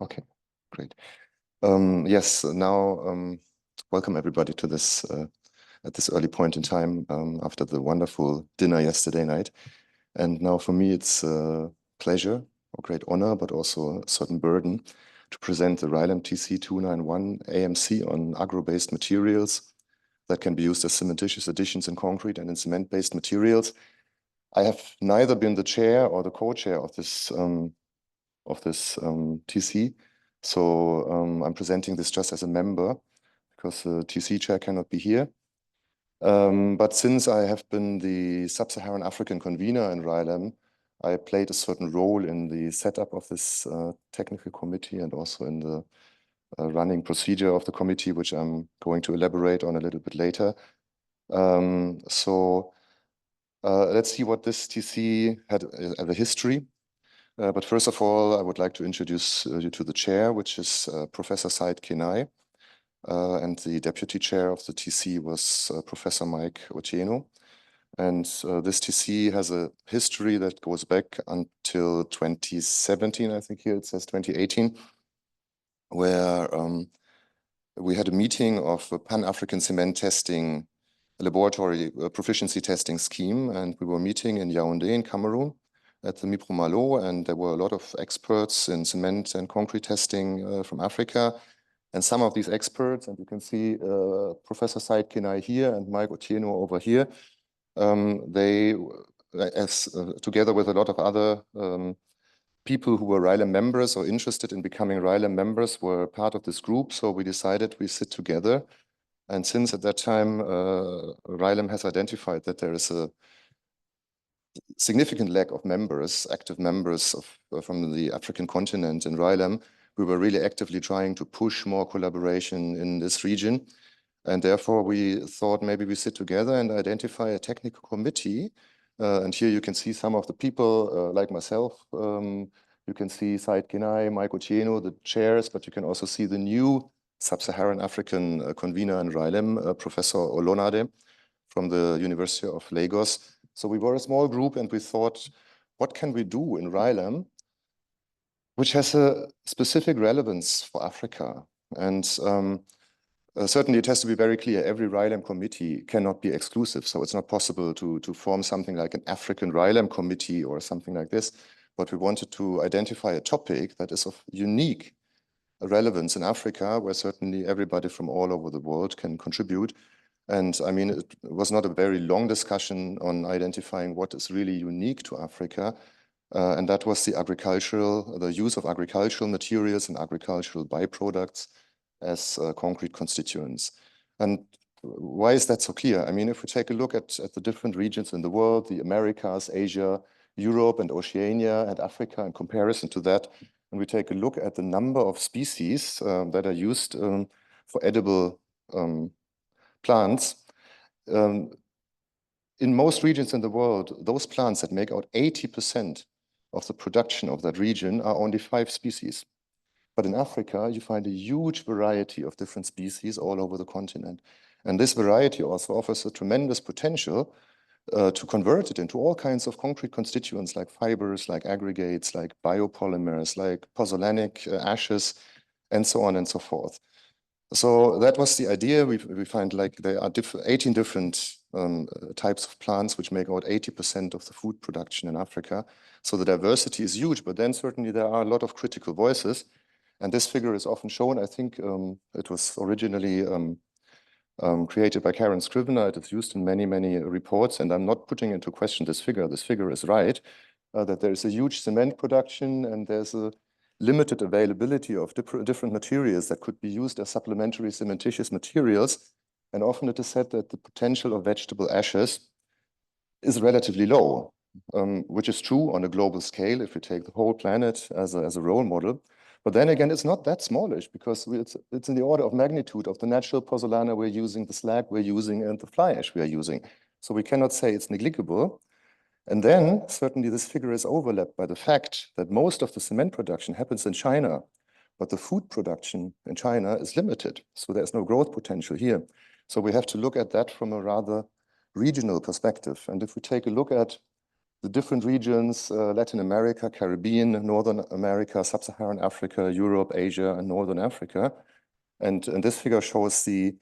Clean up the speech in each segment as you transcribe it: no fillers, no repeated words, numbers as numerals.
Okay, great. Yes, now welcome everybody to this at this early point in time after the wonderful dinner yesterday night. And now for me, it's a pleasure or great honor, but also a certain burden to present the Rilem TC291 AMC on agro-based materials that can be used as cementitious additions in concrete and in cement-based materials. I have neither been the chair or the co-chair of this TC. So I'm presenting this just as a member because the TC chair cannot be here. But since I have been the Sub-Saharan African convener in Rilem, I played a certain role in the setup of this technical committee and also in the running procedure of the committee, which I'm going to elaborate on a little bit later. Let's see what this TC had as a history. But first of all, I would like to introduce you to the chair, which is Professor Said Kenai. And the deputy chair of the TC was Professor Mike Otieno. And this TC has a history that goes back until 2017, I think here it says 2018, where we had a meeting of a Pan-African cement testing laboratory proficiency testing scheme. And we were meeting in Yaoundé in Cameroon at the Mipro Malo, and there were a lot of experts in cement and concrete testing from Africa. And some of these experts, and you can see Professor Said Kenai here and Mike Otieno over here, they, together with a lot of other people who were Rilem members or interested in becoming Rilem members, were part of this group. So we decided we sit together. And since at that time, Rilem has identified that there is a significant lack of members, active members from the African continent in Rilem, we were really actively trying to push more collaboration in this region. And therefore, we thought maybe we sit together and identify a technical committee. And here you can see some of the people like myself. You can see Said Kenai, Mike Otieno, the chairs, but you can also see the new Sub-Saharan African convener in Rilem, Professor Olonade from the University of Lagos. So we were a small group and we thought, what can we do in Rilem which has a specific relevance for Africa? And certainly it has to be very clear, every Rilem committee cannot be exclusive. So it's not possible to form something like an African Rilem committee or something like this. But we wanted to identify a topic that is of unique relevance in Africa, where certainly everybody from all over the world can contribute. And I mean, it was not a very long discussion on identifying what is really unique to Africa. And that was the use of agricultural materials and agricultural byproducts as concrete constituents. And why is that so clear? I mean, if we take a look at the different regions in the world, the Americas, Asia, Europe and Oceania and Africa in comparison to that, and we take a look at the number of species that are used for edible plants, in most regions in the world, those plants that make out 80% of the production of that region are only 5 species. But in Africa, you find a huge variety of different species all over the continent. And this variety also offers a tremendous potential to convert it into all kinds of concrete constituents like fibers, like aggregates, like biopolymers, like pozzolanic ashes, and so on and so forth. So that was the idea. We find like there are 18 different types of plants which make out 80% of the food production in Africa. So the diversity is huge, but then certainly there are a lot of critical voices. And this figure is often shown. I think it was originally created by Karen Scrivener. It is used in many, many reports. And I'm not putting into question this figure. This figure is right, that there is a huge cement production and there's a limited availability of different materials that could be used as supplementary cementitious materials. And often it is said that the potential of vegetable ashes is relatively low, which is true on a global scale if we take the whole planet as a role model. But then again, it's not that smallish because it's in the order of magnitude of the natural pozzolana we're using, the slag we're using, and the fly ash we are using. So we cannot say it's negligible. And then certainly this figure is overlapped by the fact that most of the cement production happens in China, but the food production in China is limited. So there's no growth potential here. So we have to look at that from a rather regional perspective. And if we take a look at the different regions, Latin America, Caribbean, Northern America, Sub-Saharan Africa, Europe, Asia, and Northern Africa. And this figure shows the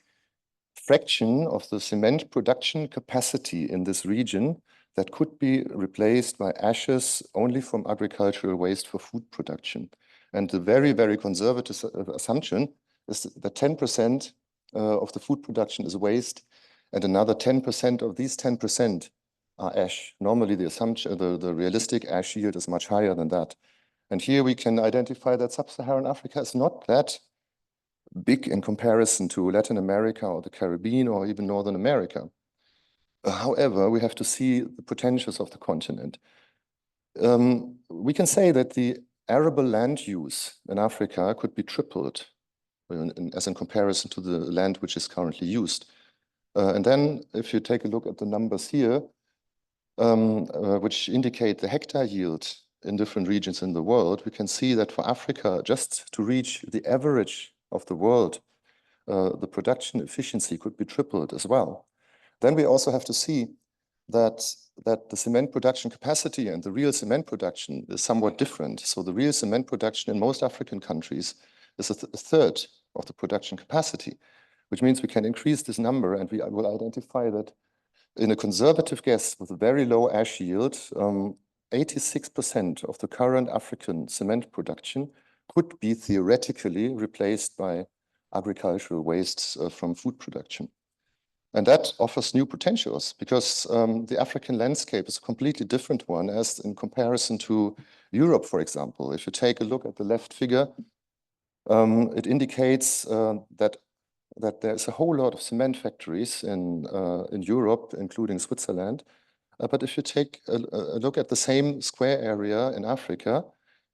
fraction of the cement production capacity in this region that could be replaced by ashes only from agricultural waste for food production. And the very, very conservative assumption is that 10% of the food production is waste, and another 10% of these 10% are ash. Normally, the assumption, the realistic ash yield is much higher than that. And here we can identify that Sub-Saharan Africa is not that big in comparison to Latin America or the Caribbean or even Northern America. However, we have to see the potentials of the continent. We can say that the arable land use in Africa could be tripled as in comparison to the land which is currently used. And then if you take a look at the numbers here, which indicate the hectare yield in different regions in the world, we can see that for Africa, just to reach the average of the world, the production efficiency could be tripled as well. Then we also have to see that the cement production capacity and the real cement production is somewhat different. So the real cement production in most African countries is a third of the production capacity, which means we can increase this number, and we will identify that in a conservative guess with a very low ash yield, 86% of the current African cement production could be theoretically replaced by agricultural wastes from food production. And that offers new potentials because the African landscape is a completely different one as in comparison to Europe, for example. If you take a look at the left figure, it indicates that there's a whole lot of cement factories in Europe, including Switzerland. But if you take a look at the same square area in Africa,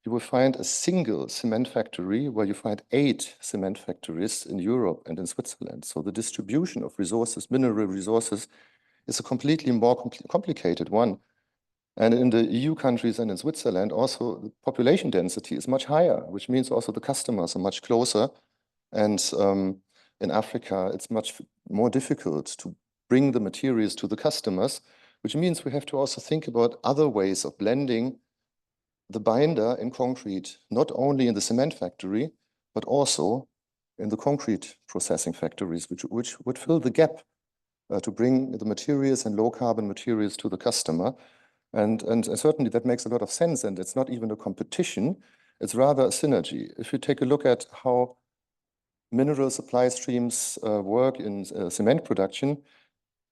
you will find a single cement factory where you find 8 cement factories in Europe and in Switzerland. So the distribution of resources, mineral resources, is a completely more complicated one. And in the EU countries and in Switzerland, also the population density is much higher, which means also the customers are much closer. And in Africa, it's much more difficult to bring the materials to the customers, which means we have to also think about other ways of blending the binder in concrete, not only in the cement factory, but also in the concrete processing factories, which would fill the gap to bring the materials and low carbon materials to the customer. And certainly that makes a lot of sense, and it's not even a competition, it's rather a synergy. If you take a look at how mineral supply streams work in cement production,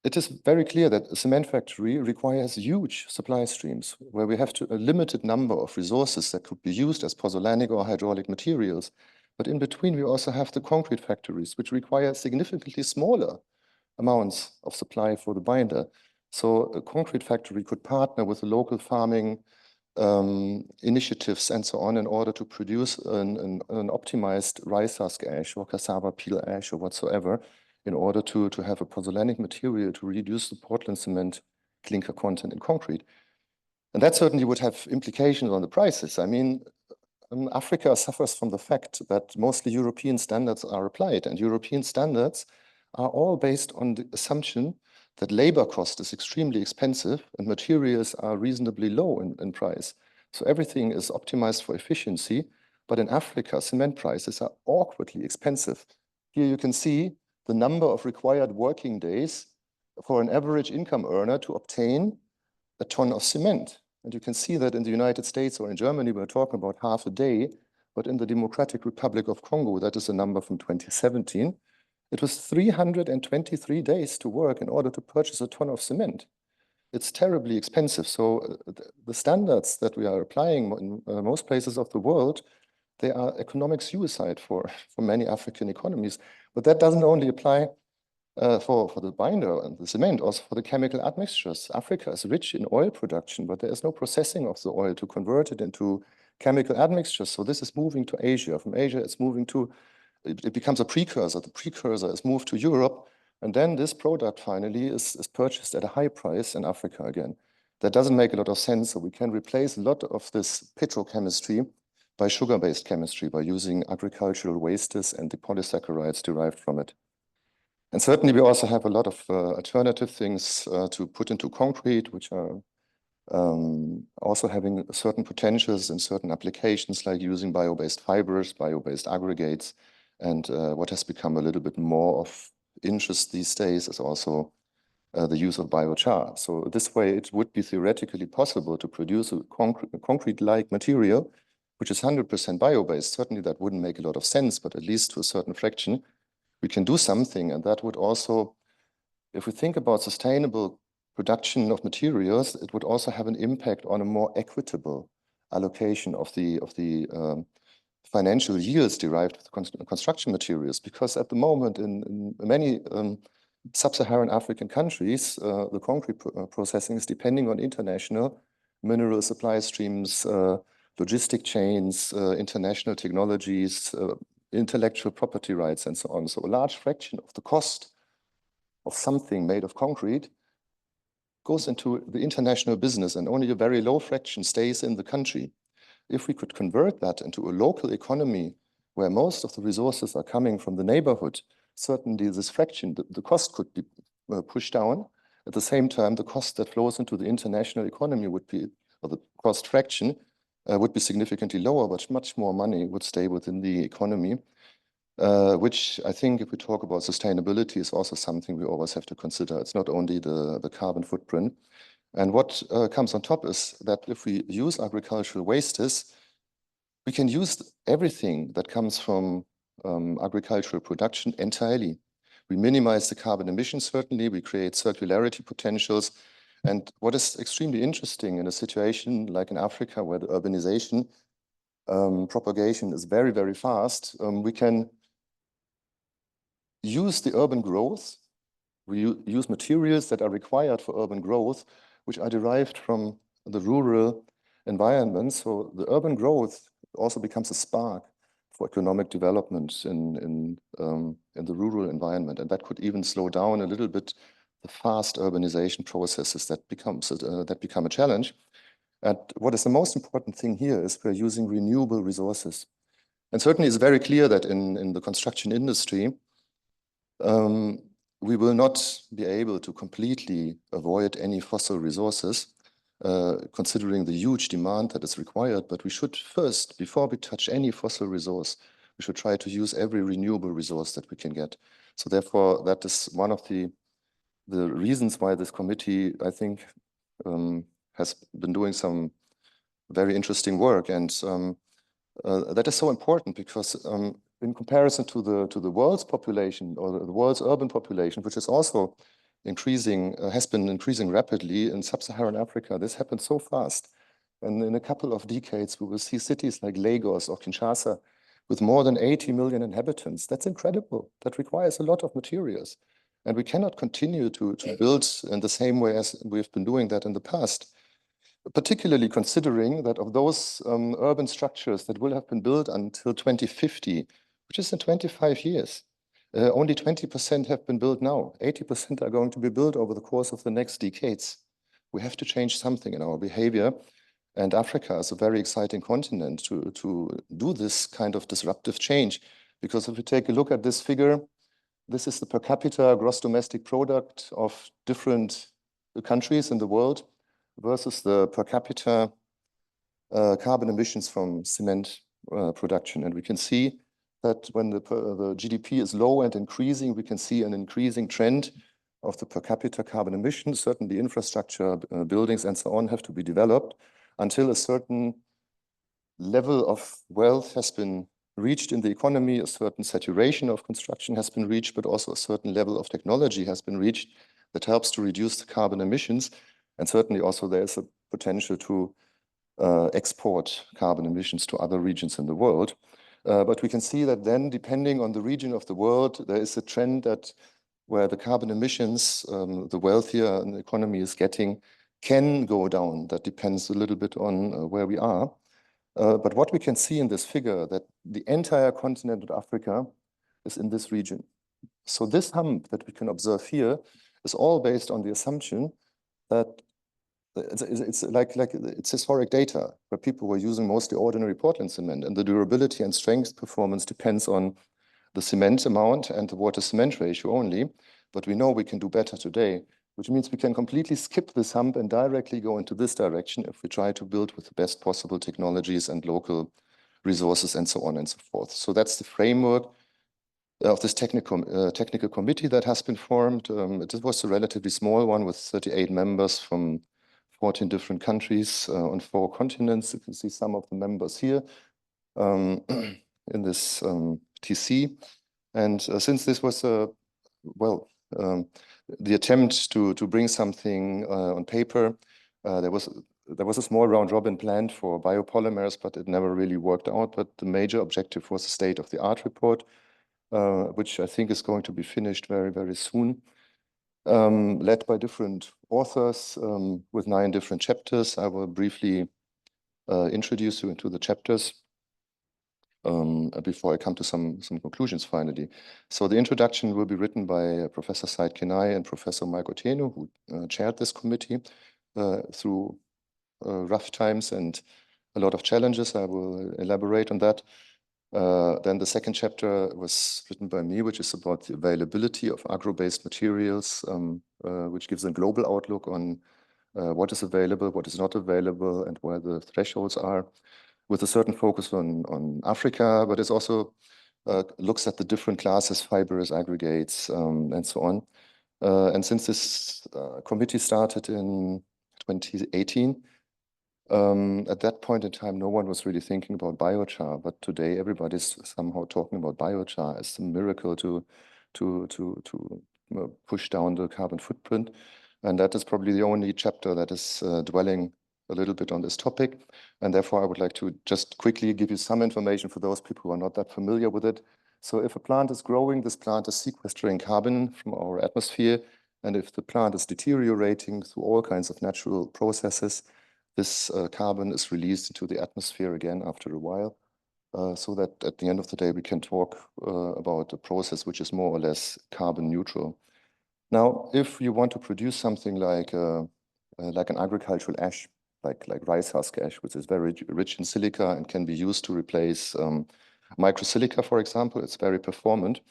it is very clear that a cement factory requires huge supply streams where we have a limited number of resources that could be used as pozzolanic or hydraulic materials. But in between, we also have the concrete factories, which require significantly smaller amounts of supply for the binder. So a concrete factory could partner with the local farming initiatives and so on in order to produce an optimized rice husk ash or cassava peel ash or whatsoever, in order to have a pozzolanic material to reduce the Portland cement clinker content in concrete. And that certainly would have implications on the prices. I mean, Africa suffers from the fact that mostly European standards are applied, and European standards are all based on the assumption that labor cost is extremely expensive and materials are reasonably low in price. So everything is optimized for efficiency, but in Africa, cement prices are awkwardly expensive. Here you can see the number of required working days for an average income earner to obtain a ton of cement. And you can see that in the United States or in Germany, we're talking about half a day, but in the Democratic Republic of Congo, that is a number from 2017, it was 323 days to work in order to purchase a ton of cement. It's terribly expensive. So the standards that we are applying in most places of the world, they are economic suicide for many African economies. But that doesn't only apply for the binder and the cement, also for the chemical admixtures. Africa is rich in oil production, but there is no processing of the oil to convert it into chemical admixtures. So this is moving to Asia. From Asia, it's moving to, it becomes a precursor. The precursor is moved to Europe. And then this product finally is purchased at a high price in Africa again. That doesn't make a lot of sense. So we can replace a lot of this petrochemistry by sugar-based chemistry, by using agricultural wastes and the polysaccharides derived from it. And certainly we also have a lot of alternative things to put into concrete, which are Also having certain potentials in certain applications like using bio-based fibers, bio-based aggregates. And what has become a little bit more of interest these days is also the use of biochar. So this way it would be theoretically possible to produce a concrete-like material, which is 100% bio-based. Certainly that wouldn't make a lot of sense, but at least to a certain fraction, we can do something. And that would also, if we think about sustainable production of materials, it would also have an impact on a more equitable allocation of the financial yields derived with construction materials. Because at the moment in many sub-Saharan African countries, the concrete processing is depending on international mineral supply streams, logistic chains, international technologies, intellectual property rights, and so on. So a large fraction of the cost of something made of concrete goes into the international business, and only a very low fraction stays in the country. If we could convert that into a local economy where most of the resources are coming from the neighborhood, certainly this fraction, the cost could be pushed down. At the same time, the cost that flows into the international economy would be, or the cost fraction would be significantly lower, but much more money would stay within the economy, which I think if we talk about sustainability is also something we always have to consider. It's not only the carbon footprint. And what comes on top is that if we use agricultural wastes, we can use everything that comes from agricultural production entirely. We minimize the carbon emissions, certainly. We create circularity potentials. And what is extremely interesting in a situation like in Africa, where the urbanization propagation is very, very fast, we can use the urban growth. We use materials that are required for urban growth, which are derived from the rural environment. So the urban growth also becomes a spark for economic development in the rural environment. And that could even slow down a little bit the fast urbanization processes that become a challenge. And what is the most important thing here is we're using renewable resources. And certainly it's very clear that in the construction industry, we will not be able to completely avoid any fossil resources, considering the huge demand that is required. But we should first, before we touch any fossil resource, we should try to use every renewable resource that we can get. So therefore, that is one of the reasons why this committee, I think, has been doing some very interesting work. And that is so important because in comparison to the world's population, or the world's urban population, which is also increasing, has been increasing rapidly in sub-Saharan Africa, this happened so fast. And in a couple of decades, we will see cities like Lagos or Kinshasa with more than 80 million inhabitants. That's incredible. That requires a lot of materials. And we cannot continue to build in the same way as we've been doing that in the past, particularly considering that of those urban structures that will have been built until 2050, which is in 25 years, only 20% have been built now. 80% are going to be built over the course of the next decades. We have to change something in our behavior. And Africa is a very exciting continent to do this kind of disruptive change. Because if we take a look at this figure, this is the per capita gross domestic product of different countries in the world versus the per capita carbon emissions from cement production. And we can see that when the GDP is low and increasing, we can see an increasing trend of the per capita carbon emissions. Certainly infrastructure, buildings and so on have to be developed until a certain level of wealth has been reached in the economy, a certain saturation of construction has been reached, but also a certain level of technology has been reached that helps to reduce the carbon emissions. And certainly also there is a potential to export carbon emissions to other regions in the world. But we can see that then, depending on the region of the world, there is a trend that where the carbon emissions, the wealthier an economy is getting, can go down. That depends a little bit on where we are. But what we can see in this figure, that the entire continent of Africa is in this region. So this hump that we can observe here is all based on the assumption that it's historic data where people were using mostly ordinary Portland cement, and the durability and strength performance depends on the cement amount and the water cement ratio only. But we know we can do better today. which means we can completely skip this hump and directly go into this direction if we try to build with the best possible technologies and local resources and so on and so forth. So that's the framework of this technical committee that has been formed. It was a relatively small one with 38 members from 14 different countries on 4 continents. You can see some of the members here in this TC. And since this was the attempt to bring something on paper, there was a small round robin planned for biopolymers, but it never really worked out. But the major objective was a state-of-the-art report, which I think is going to be finished very, very soon, led by different authors with 9 different chapters. I will briefly introduce you into the chapters before I come to some conclusions finally. So the introduction will be written by Professor Said Kenai and Professor Mike Otieno, who chaired this committee through rough times and a lot of challenges. I will elaborate on that. Then the second chapter was written by me, which is about the availability of agro-based materials, which gives a global outlook on what is available, what is not available, and where the thresholds are, with a certain focus on Africa, but it also looks at the different classes, fibers, aggregates, and so on. And since this committee started in 2018, at that point in time, no one was really thinking about biochar, but today everybody's somehow talking about biochar as a miracle to push down the carbon footprint. And that is probably the only chapter that is dwelling a little bit on this topic. And therefore, I would like to just quickly give you some information for those people who are not that familiar with it. So if a plant is growing, this plant is sequestering carbon from our atmosphere. And if the plant is deteriorating through all kinds of natural processes, this carbon is released into the atmosphere again after a while, so that at the end of the day, we can talk about a process which is more or less carbon neutral. Now, if you want to produce something like an agricultural ash, like rice husk ash, which is very rich in silica and can be used to replace microsilica, for example, it's very performant.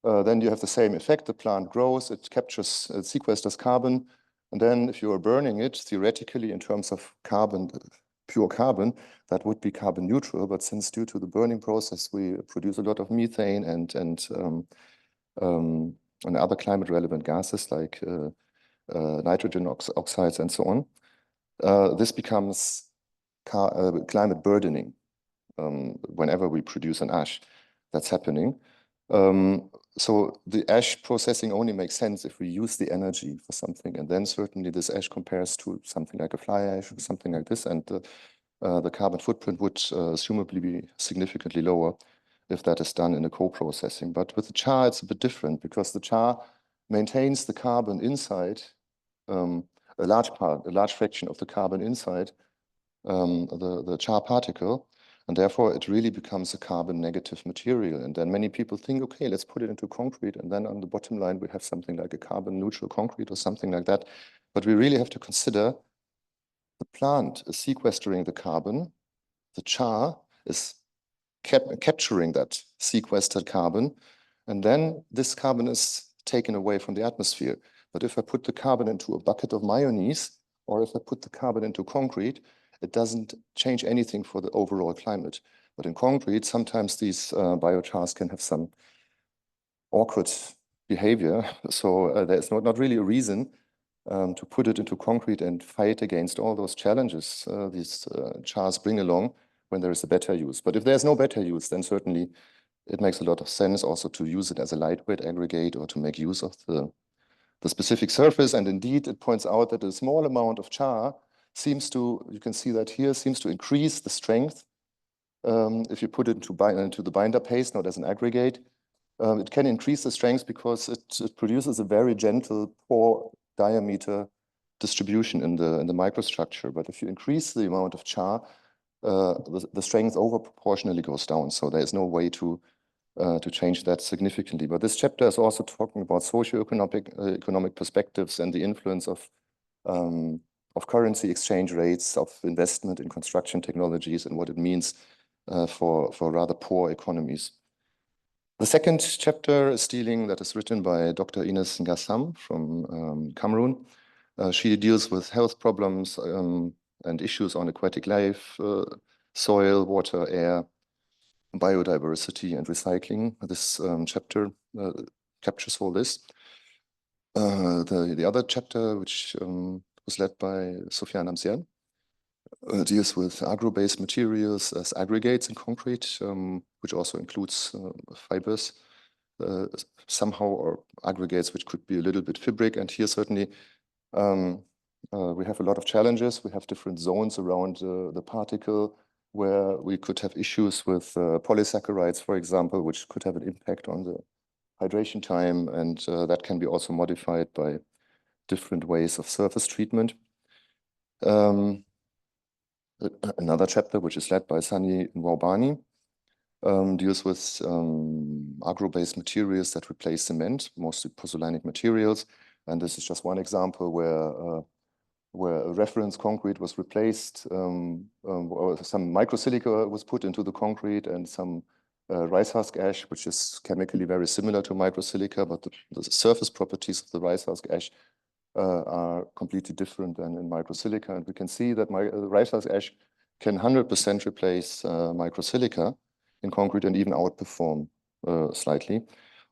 Then you have the same effect. The plant grows, it captures, it sequesters carbon. And then if you are burning it, theoretically, in terms of carbon, pure carbon, that would be carbon neutral. But since due to the burning process, we produce a lot of methane and other climate relevant gases like nitrogen oxides and so on, this becomes climate burdening whenever we produce an ash. That's happening. So the ash processing only makes sense if we use the energy for something. And then certainly this ash compares to something like a fly ash or something like this. And the carbon footprint would assumably be significantly lower if that is done in a co-processing. But with the char, it's a bit different because the char maintains the carbon inside, a large fraction of the carbon inside the char particle. And therefore, it really becomes a carbon negative material. And then many people think, okay, let's put it into concrete. And then on the bottom line, we have something like a carbon neutral concrete or something like that. But we really have to consider the plant is sequestering the carbon. The char is capturing that sequestered carbon. And then this carbon is taken away from the atmosphere. But if I put the carbon into a bucket of mayonnaise, or if I put the carbon into concrete, it doesn't change anything for the overall climate. But in concrete, sometimes these biochars can have some awkward behavior. So there's not really a reason to put it into concrete and fight against all those challenges these chars bring along when there is a better use. But if there's no better use, then certainly it makes a lot of sense also to use it as a lightweight aggregate or to make use of the specific surface. And indeed, it points out that a small amount of char seems to, you can see that here, seems to increase the strength. If you put it into the binder paste, not as an aggregate, it can increase the strength because it produces a very gentle pore diameter distribution in the microstructure. But if you increase the amount of char, the strength over proportionally goes down. So there is no way to change that significantly. But this chapter is also talking about socio-economic perspectives and the influence of currency exchange rates, of investment in construction technologies, and what it means for rather poor economies. The second chapter is that is written by Dr. Ines Ngassam from Cameroon. She deals with health problems and issues on aquatic life, soil, water, air, biodiversity, and recycling. This chapter captures all this. The other chapter, which was led by Sofiane Amzian, deals with agro-based materials as aggregates in concrete, which also includes fibers somehow, or aggregates which could be a little bit fibric. And here certainly we have a lot of challenges. We have different zones around the particle where we could have issues with polysaccharides, for example, which could have an impact on the hydration time, and that can be also modified by different ways of surface treatment. Another chapter, which is led by Sunny Nwabani, deals with agro-based materials that replace cement, mostly pozzolanic materials. And this is just one example where a reference concrete was replaced, or some microsilica was put into the concrete, and some rice husk ash, which is chemically very similar to microsilica, but the surface properties of the rice husk ash are completely different than in microsilica. And we can see that rice husk ash can 100% replace microsilica in concrete and even outperform slightly.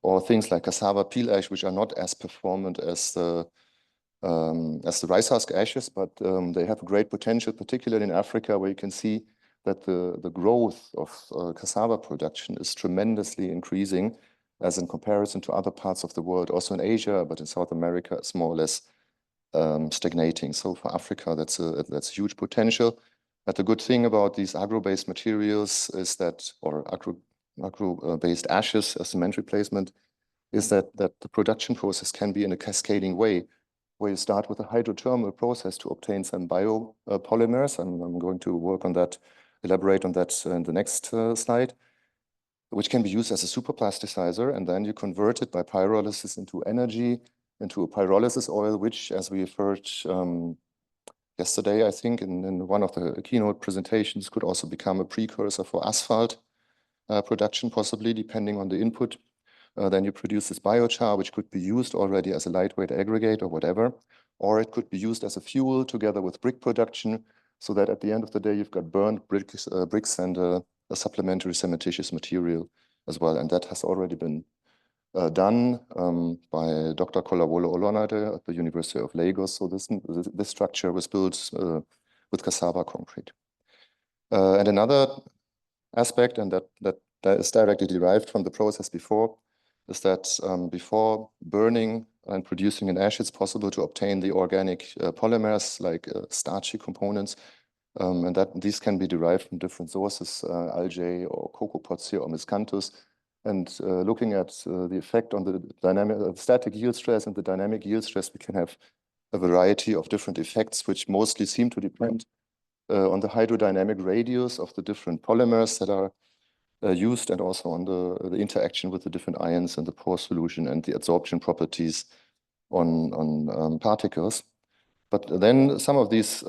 Or things like cassava peel ash, which are not as performant as the rice husk ashes, but they have a great potential, particularly in Africa, where you can see that the growth of cassava production is tremendously increasing, as in comparison to other parts of the world, also in Asia, but in South America, it's more or less stagnating. So for Africa, that's a huge potential. But the good thing about these agro-based materials is that, or agro-based ashes as cement replacement, is that the production process can be in a cascading way, where you start with a hydrothermal process to obtain some biopolymers. I'm going to work on that, elaborate on that in the next slide, which can be used as a superplasticizer, and then you convert it by pyrolysis into energy, into a pyrolysis oil, which, as we heard yesterday, I think, in one of the keynote presentations, could also become a precursor for asphalt production, possibly, depending on the input. Then you produce this biochar, which could be used already as a lightweight aggregate or whatever, or it could be used as a fuel together with brick production, so that at the end of the day, you've got burned bricks and a supplementary cementitious material as well. And that has already been done by Dr. Kolawole Olonade at the University of Lagos. So this structure was built with cassava concrete. And another aspect, and that is directly derived from the process before, is that before burning and producing an ash, it's possible to obtain the organic polymers like starchy components, and that these can be derived from different sources, algae or Cocopozia or miscanthus. And looking at the effect on the dynamic static yield stress and the dynamic yield stress, we can have a variety of different effects, which mostly seem to depend on the hydrodynamic radius of the different polymers that are used, and also on the interaction with the different ions in the pore solution and the adsorption properties on particles. But then some of these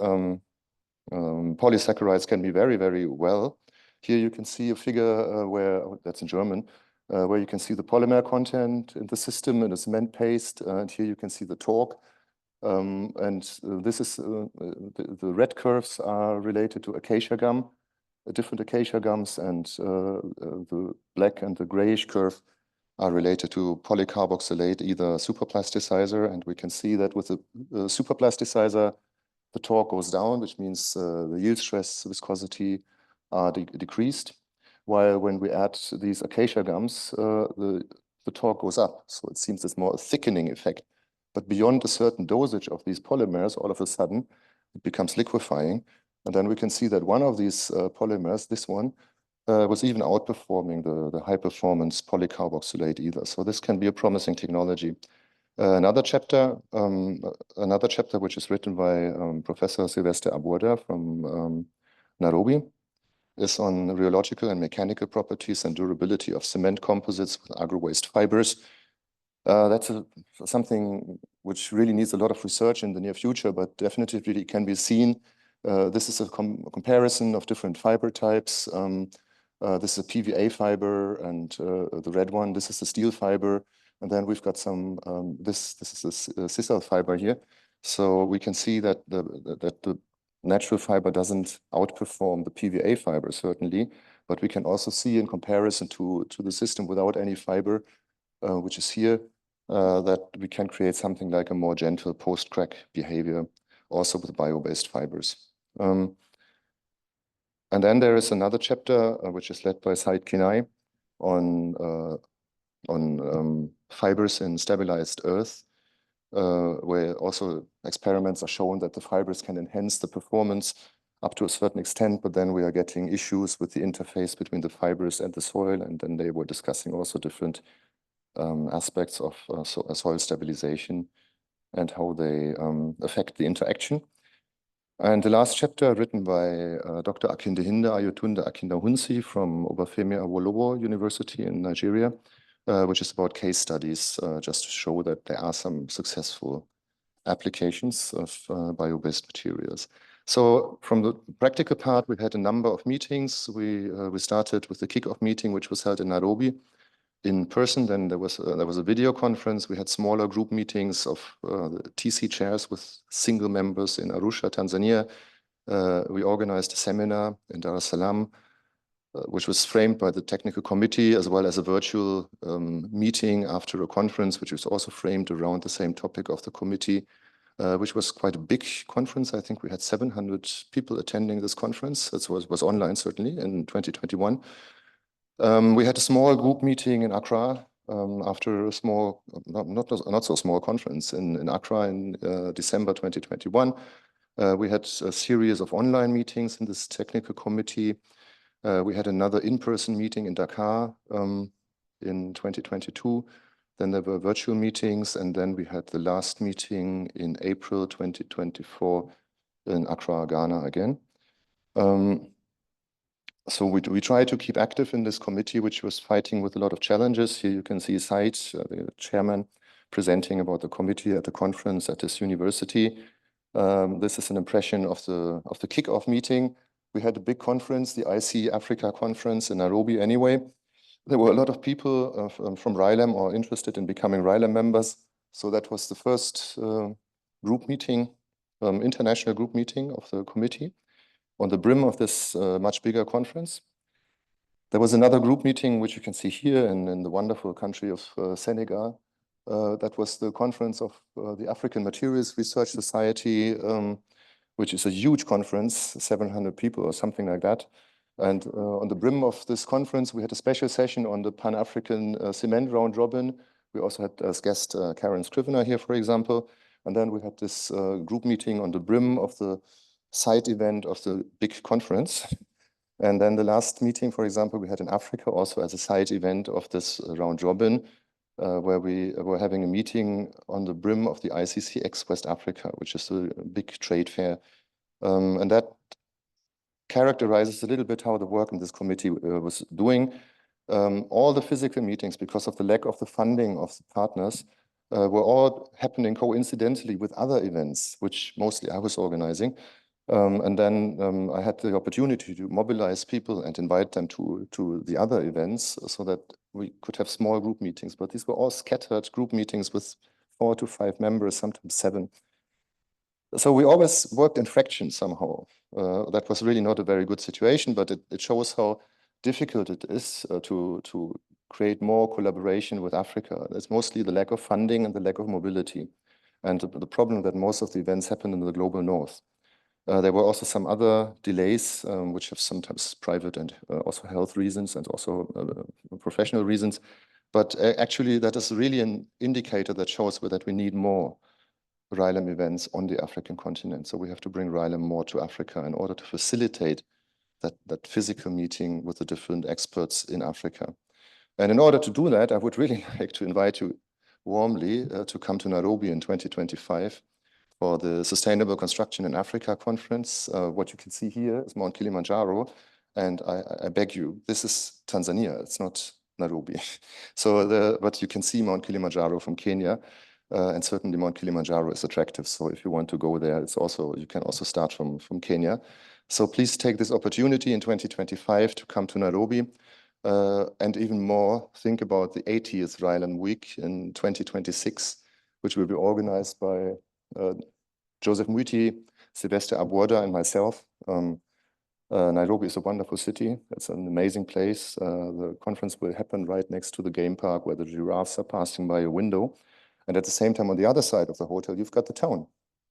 polysaccharides can be very, very well. Here you can see a figure that's in German, where you can see the polymer content in the system in a cement paste, and here you can see the torque. This is the red curves are related to acacia gum, different acacia gums, and the black and the grayish curve are related to polycarboxylate, either superplasticizer. And we can see that with the superplasticizer, the torque goes down, which means the yield stress, viscosity are decreased. While when we add these acacia gums, the torque goes up. So it seems it's more a thickening effect. But beyond a certain dosage of these polymers, all of a sudden, it becomes liquefying. And then we can see that one of these polymers, this one, was even outperforming the high-performance polycarboxylate either. So this can be a promising technology. Another chapter which is written by Professor Sylvester Abuoda from Nairobi, is on rheological and mechanical properties and durability of cement composites with agro-waste fibers. That's something which really needs a lot of research in the near future, but definitely it can be seen. This is a comparison of different fiber types This is a PVA fiber, and the red one, this is the steel fiber. And then we've got some, this is a sisal fiber here. So we can see that the natural fiber doesn't outperform the PVA fiber, certainly, but we can also see in comparison to the system without any fiber, which is here, that we can create something like a more gentle post-crack behavior, also with bio-based fibers. And then there is another chapter, which is led by Said Kinai on fibers in stabilized earth, where also experiments are shown that the fibers can enhance the performance up to a certain extent, but then we are getting issues with the interface between the fibers and the soil, and then they were discussing also different aspects of soil stabilization and how they affect the interaction. And the last chapter, written by Dr. Akindehinde Ayotunde Akindahunsi from Obafemi Awolowo University in Nigeria, which is about case studies, just to show that there are some successful applications of bio-based materials. So from the practical part, we had a number of meetings. We started with the kickoff meeting, which was held in Nairobi in person. Then there was a video conference. We had smaller group meetings of the TC chairs with single members in Arusha, Tanzania. We organized a seminar in Dar es Salaam, which was framed by the technical committee, as well as a virtual meeting after a conference, which was also framed around the same topic of the committee, which was quite a big conference. I think we had 700 people attending this conference. It was online, certainly, in 2021. We had a small group meeting in Accra after a small, not so small conference in Accra in December 2021. We had a series of online meetings in this technical committee. We had another in-person meeting in Dakar in 2022. Then there were virtual meetings, and then we had the last meeting in April 2024 in Accra, Ghana again. So we try to keep active in this committee, which was fighting with a lot of challenges. Here you can see Said, the chairman, presenting about the committee at the conference at this university. This is an impression of the kickoff meeting. We had a big conference, the IC Africa conference in Nairobi anyway. There were a lot of people from Rilem or interested in becoming Rilem members. So that was the first group meeting, international group meeting of the committee on the brim of this much bigger conference. There was another group meeting, which you can see here in the wonderful country of Senegal. That was the conference of the African Materials Research Society, which is a huge conference, 700 people or something like that. And on the brim of this conference, we had a special session on the Pan-African cement round robin. We also had as guest Karen Scrivener here, for example. And then we had this group meeting on the brim of the side event of the big conference. And then the last meeting, for example, we had in Africa also as a side event of this round robin, where we were having a meeting on the brim of the ICCX West Africa, which is a big trade fair. And that characterizes a little bit how the work in this committee was doing. All the physical meetings, because of the lack of the funding of the partners, were all happening coincidentally with other events, which mostly I was organizing. And then I had the opportunity to mobilize people and invite them to the other events so that we could have small group meetings. But these were all scattered group meetings with 4 to 5 members, sometimes 7. So we always worked in fractions somehow. That was really not a very good situation, but it shows how difficult it is to create more collaboration with Africa. It's mostly the lack of funding and the lack of mobility. And the problem that most of the events happen in the global north. There were also some other delays, which have sometimes private and also health reasons and also professional reasons. But actually, that is really an indicator that shows that we need more Rilem events on the African continent. So we have to bring Rilem more to Africa in order to facilitate that physical meeting with the different experts in Africa. And in order to do that, I would really like to invite you warmly to come to Nairobi in 2025. For the Sustainable Construction in Africa conference. What you can see here is Mount Kilimanjaro, and I beg you, this is Tanzania, it's not Nairobi. But you can see Mount Kilimanjaro from Kenya, and certainly Mount Kilimanjaro is attractive. So if you want to go there, you can also start from Kenya. So please take this opportunity in 2025 to come to Nairobi, and even more, think about the 80th Rilem Week in 2026, which will be organized by Joseph Muiti, Sylvester Abuoda, and myself. Nairobi is a wonderful city. It's an amazing place. The conference will happen right next to the game park where the giraffes are passing by a window. And at the same time, on the other side of the hotel, you've got the town,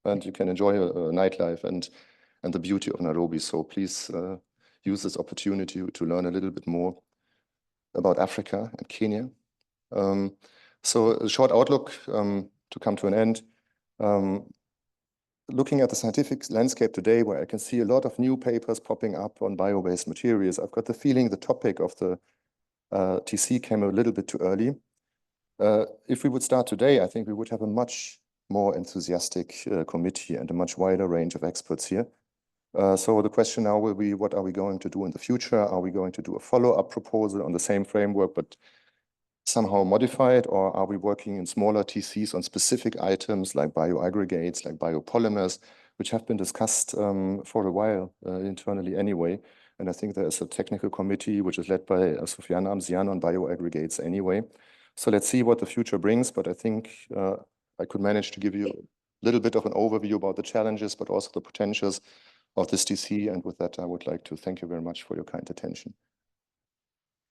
and you can enjoy a nightlife and the beauty of Nairobi. So please use this opportunity to learn a little bit more about Africa and Kenya. So a short outlook to come to an end. Looking at the scientific landscape today, where I can see a lot of new papers popping up on bio-based materials, I've got the feeling the topic of the TC came a little bit too early. If we would start today, I think we would have a much more enthusiastic committee and a much wider range of experts here. So the question now will be, what are we going to do in the future? Are we going to do a follow-up proposal on the same framework, but somehow modified, or are we working in smaller TCs on specific items like bioaggregates, like biopolymers, which have been discussed for a while internally anyway. And I think there is a technical committee which is led by Soufiane Amzian on bioaggregates anyway. So let's see what the future brings, but I think I could manage to give you a little bit of an overview about the challenges, but also the potentials of this TC. And with that, I would like to thank you very much for your kind attention.